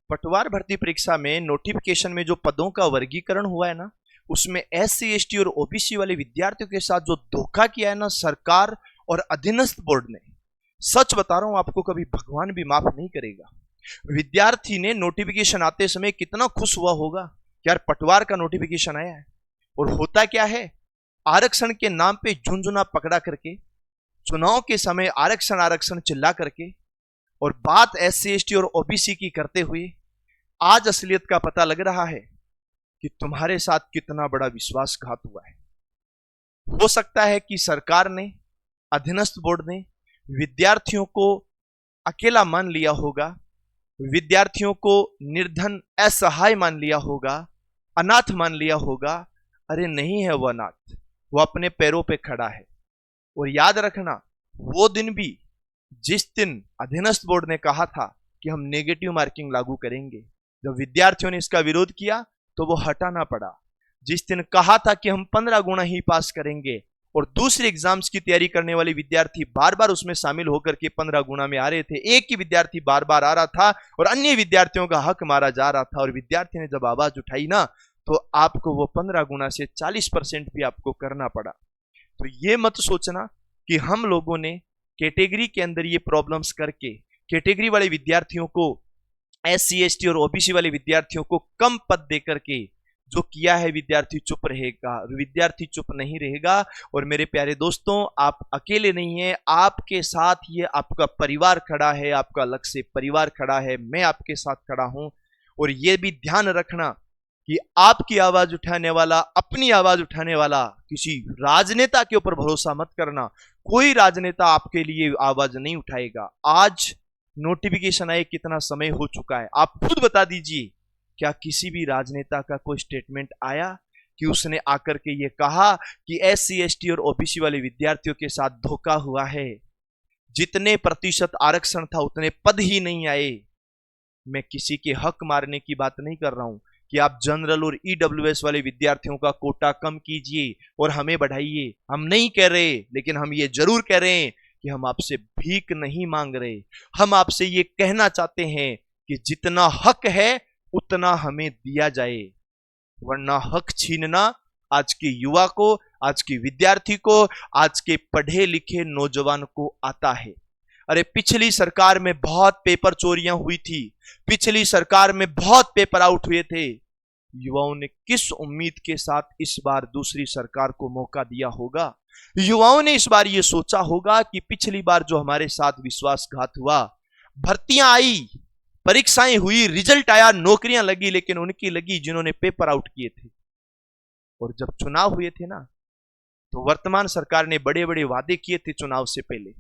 पटवार भर्ती परीक्षा में नोटिफिकेशन में जो पदों का वर्गीकरण हुआ है ना, उसमें एससी एसटी और ओबीसी वाले विद्यार्थियों के साथ जो धोखा किया है ना सरकार और अधीनस्थ बोर्ड ने, सच बता रहा हूं आपको, कभी भगवान भी माफ नहीं करेगा। विद्यार्थी ने नोटिफिकेशन आते समय कितना खुश हुआ होगा कि यार पटवार का नोटिफिकेशन आया है। और होता क्या है, आरक्षण के नाम पे झुंझुना पकड़ा करके, चुनाव के समय आरक्षण आरक्षण चिल्ला करके, और बात एससी एसटी और ओबीसी की करते हुए आज असलियत का पता लग रहा है कि तुम्हारे साथ कितना बड़ा विश्वासघात हुआ है। हो सकता है कि सरकार ने, अधीनस्थ बोर्ड ने विद्यार्थियों को अकेला मान लिया होगा, विद्यार्थियों को निर्धन असहाय मान लिया होगा, अनाथ मान लिया होगा। अरे नहीं है वो अनाथ, वो अपने पैरों पे खड़ा है। और याद रखना, वो दिन भी जिस दिन अधीनस्थ बोर्ड ने कहा था कि हम नेगेटिव मार्किंग लागू करेंगे, जब विद्यार्थियों ने इसका विरोध किया तो वो हटाना पड़ा। जिस दिन कहा था कि हम 15 गुना ही पास करेंगे और दूसरे एग्जाम्स की तैयारी करने वाले विद्यार्थी बार बार उसमें शामिल होकर के 15 गुना में आ रहे थे, एक ही विद्यार्थी बार बार आ रहा था और अन्य विद्यार्थियों का हक मारा जा रहा था, और विद्यार्थी ने जब आवाज उठाई ना, तो आपको वो 15 गुना से 40% भी आपको करना पड़ा। तो ये मत सोचना कि हम लोगों ने कैटेगरी के अंदर ये प्रॉब्लम्स करके कैटेगरी वाले विद्यार्थियों को, एससी एसटी और ओबीसी वाले विद्यार्थियों को कम पद देकर के जो किया है, विद्यार्थी चुप रहेगा, विद्यार्थी चुप नहीं रहेगा। और मेरे प्यारे दोस्तों, आप अकेले नहीं हैं, आपके साथ ये आपका परिवार खड़ा है, आपका लक्ष्य परिवार खड़ा है, मैं आपके साथ खड़ा हूं। और ये भी ध्यान रखना कि आपकी आवाज उठाने वाला, अपनी आवाज उठाने वाला किसी राजनेता के ऊपर भरोसा मत करना। कोई राजनेता आपके लिए आवाज नहीं उठाएगा। आज नोटिफिकेशन आए, कितना समय हो चुका है, आप खुद बता दीजिए, क्या किसी भी राजनेता का कोई स्टेटमेंट आया कि उसने आकर के ये कहा कि एससी एसटी और ओबीसी वाले विद्यार्थियों के साथ धोखा हुआ है? जितने प्रतिशत आरक्षण था उतने पद ही नहीं आए। मैं किसी के हक मारने की बात नहीं कर रहा हूं कि आप जनरल और ईडब्ल्यूएस वाले विद्यार्थियों का कोटा कम कीजिए और हमें बढ़ाइए, हम नहीं कह रहे, लेकिन हम ये जरूर कह रहे हैं कि हम आपसे भीख नहीं मांग रहे। हम आपसे ये कहना चाहते हैं कि जितना हक है उतना हमें दिया जाए, वरना हक छीनना आज के युवा को, आज के विद्यार्थी को, आज के पढ़े लिखे नौजवान को आता है। अरे पिछली सरकार में बहुत पेपर चोरियां हुई थी, पिछली सरकार में बहुत पेपर आउट हुए थे। युवाओं ने किस उम्मीद के साथ इस बार दूसरी सरकार को मौका दिया होगा? युवाओं ने इस बार यह सोचा होगा कि पिछली बार जो हमारे साथ विश्वासघात हुआ, भर्तियां आई, परीक्षाएं हुई, रिजल्ट आया, नौकरियां लगी, लेकिन उनकी लगी जिन्होंने पेपर आउट किए थे। और जब चुनाव हुए थे ना, तो वर्तमान सरकार ने बड़े बड़े वादे किए थे चुनाव से पहले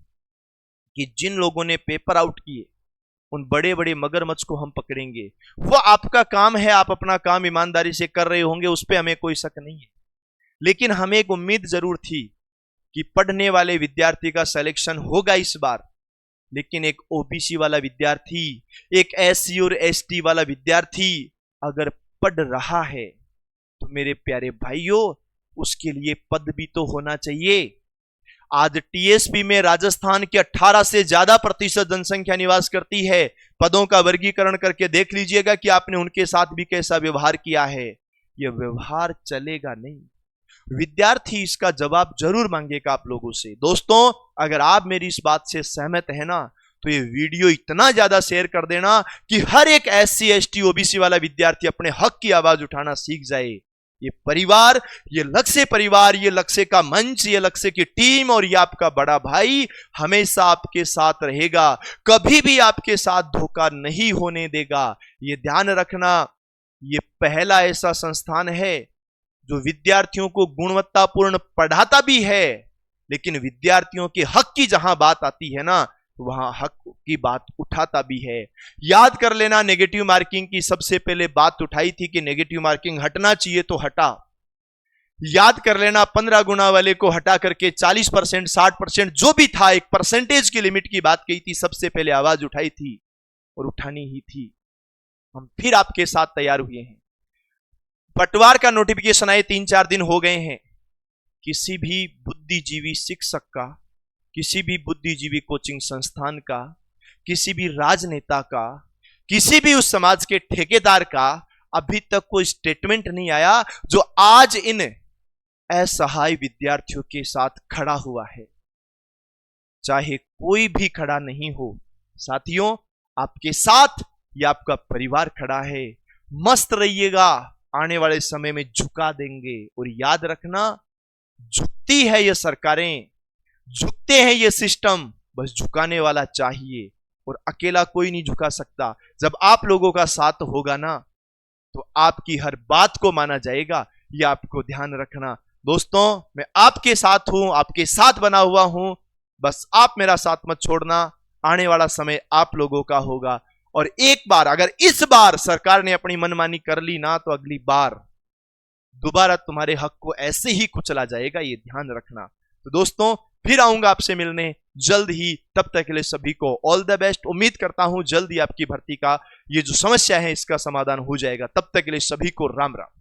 कि जिन लोगों ने पेपर आउट किए उन बड़े बड़े मगरमच्छ को हम पकड़ेंगे। वो आपका काम है, आप अपना काम ईमानदारी से कर रहे होंगे, उस पर हमें कोई शक नहीं है। लेकिन हमें एक उम्मीद जरूर थी कि पढ़ने वाले विद्यार्थी का सिलेक्शन होगा इस बार। लेकिन एक ओबीसी वाला विद्यार्थी, एक एससी और एसटी वाला विद्यार्थी अगर पढ़ रहा है तो मेरे प्यारे भाइयों, उसके लिए पद भी तो होना चाहिए। आज टीएसपी में राजस्थान के 18 से ज्यादा प्रतिशत जनसंख्या निवास करती है। पदों का वर्गीकरण करके देख लीजिएगा कि आपने उनके साथ भी कैसा व्यवहार किया है। यह व्यवहार चलेगा नहीं। विद्यार्थी इसका जवाब जरूर मांगेगा आप लोगों से। दोस्तों, अगर आप मेरी इस बात से सहमत है ना, तो ये वीडियो इतना ज्यादा शेयर कर देना कि हर एक एससी एसटी ओबीसी वाला विद्यार्थी अपने हक की आवाज उठाना सीख जाए। ये परिवार, ये लक्ष्य परिवार, ये लक्ष्य का मंच, ये लक्ष्य की टीम और ये आपका बड़ा भाई हमेशा आपके साथ रहेगा, कभी भी आपके साथ धोखा नहीं होने देगा। ये ध्यान रखना, ये पहला ऐसा संस्थान है जो विद्यार्थियों को गुणवत्तापूर्ण पढ़ाता भी है, लेकिन विद्यार्थियों के हक की जहां बात आती है ना, वहां हक की बात उठाता भी है। याद कर लेना, नेगेटिव मार्किंग की सबसे पहले बात उठाई थी कि नेगेटिव मार्किंग हटना चाहिए तो हटा। याद कर लेना, 15 गुना वाले को हटा करके 40%, 60% जो भी था, एक परसेंटेज की लिमिट की बात कही थी, सबसे पहले आवाज उठाई थी और उठानी ही थी। हम फिर आपके साथ तैयार हुए हैं। पटवार का नोटिफिकेशन आए 3-4 दिन हो गए हैं। किसी भी बुद्धिजीवी शिक्षक का, किसी भी बुद्धिजीवी कोचिंग संस्थान का, किसी भी राजनेता का, किसी भी उस समाज के ठेकेदार का अभी तक कोई स्टेटमेंट नहीं आया जो आज इन असहाय विद्यार्थियों के साथ खड़ा हुआ है। चाहे कोई भी खड़ा नहीं हो, साथियों आपके साथ ये आपका परिवार खड़ा है। मस्त रहिएगा, आने वाले समय में झुका देंगे। और याद रखना, झुकती है ये सरकारें, झुकते हैं ये सिस्टम, बस झुकाने वाला चाहिए और अकेला कोई नहीं झुका सकता। जब आप लोगों का साथ होगा ना तो आपकी हर बात को माना जाएगा, ये आपको ध्यान रखना। दोस्तों मैं आपके साथ हूं, आपके साथ बना हुआ हूं, बस आप मेरा साथ मत छोड़ना। आने वाला समय आप लोगों का होगा और एक बार अगर इस बार सरकार ने अपनी मनमानी कर ली ना तो अगली बार दोबारा तुम्हारे हक को ऐसे ही कुचला जाएगा, ये ध्यान रखना। तो दोस्तों फिर आऊंगा आपसे मिलने जल्द ही, तब तक के लिए सभी को ऑल द बेस्ट। उम्मीद करता हूं जल्द ही आपकी भर्ती का ये जो समस्या है इसका समाधान हो जाएगा। तब तक के लिए सभी को राम राम।